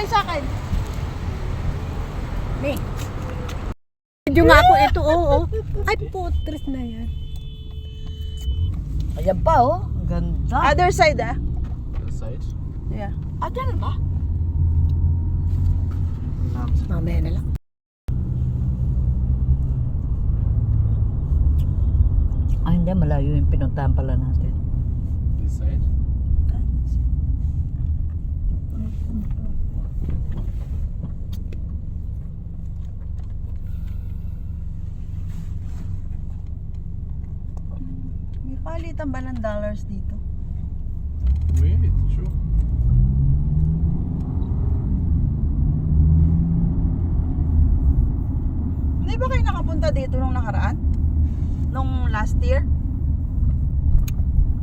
sumabay sa akin. May. Video nga ako ito, oo. Ay, putres na yan. Ayan pa, oh. Ang ganda. Other side, ah. Other side. Yeah. Ah, dyan ba? Mamaya na lang. Ah, hindi. Malayo yung pinuntahan pala natin. This side. May palitan ba ng dollars dito? Wait, sure. Hindi ba kayo nakapunta dito nung nakaraan? Nung last year?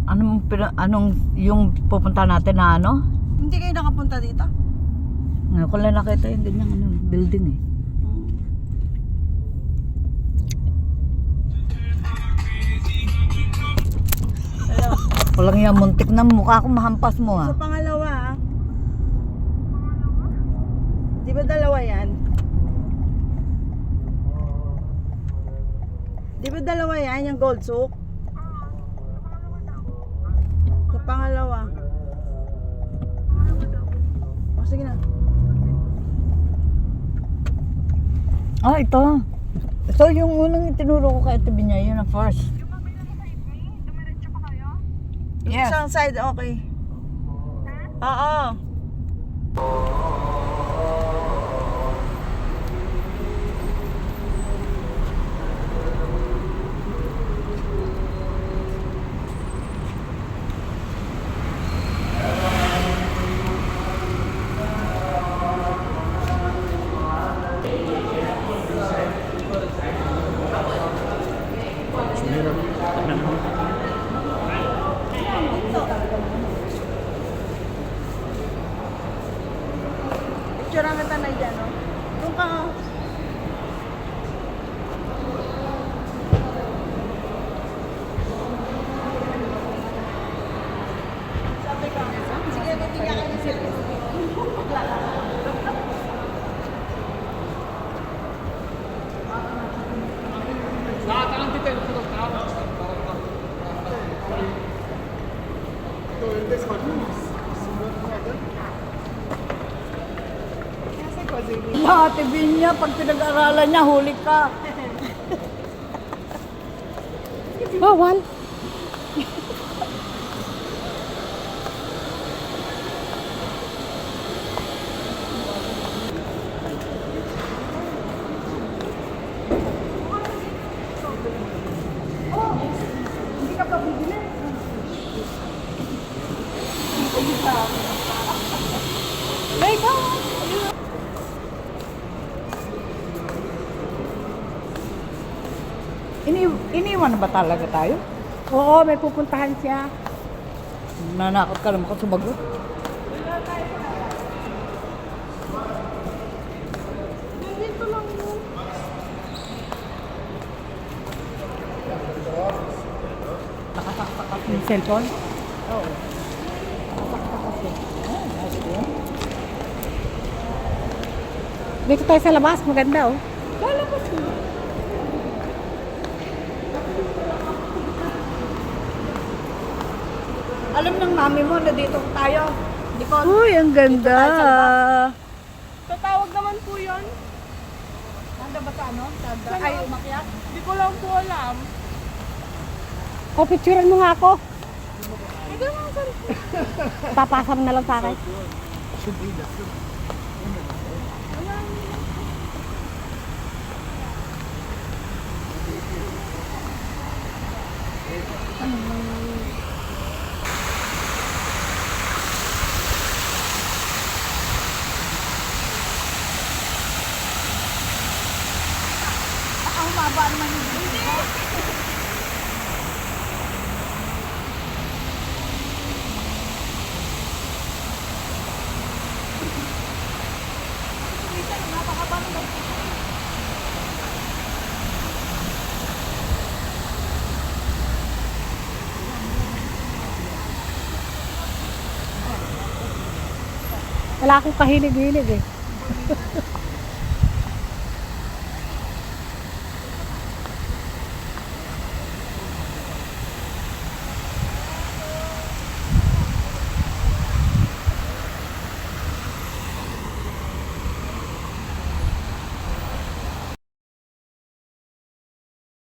Anong yung pupunta natin na ano? Hindi kayo nakapunta dito? Ngayon ko lang nakita yung ganyang building eh. Hello. Walang yung muntik na mukha ko mahampas mo Sa ah. pangalawa, ah. Di ba dalawa yan? Di ba dalawa yan, yung gold souk? Sa pangalawa. O, sige na. Ah, ito. Ito yung unang itinuro ko kay Ate Binya, yun ang first. Yung Yes. isang side, okay. Oo. Picture namin tanay dyan, no? Doon ka, oh. Sabi ka, sige, bibigyan ka ng service. Ate Binya, pag pinag-aralan niya, huli ka. Bawal. Iniwan na ba talaga tayo? Oo, may pupuntahan siya. Nanakot ka naman ka sumagot. Yung cellphone. Dito tayo sa labas, maganda oh. Alam ng mami mo na dito tayo. Nicole. Uy, ang ganda. Tatawag naman po yun. Nanda ba sa ano? Ay, umakyat? Hindi ko lang po alam. O, picturean mo nga ako. Papasa mo na lang sa akin. Ang maba naman yung dito. Wala akong kahilig-hilig eh.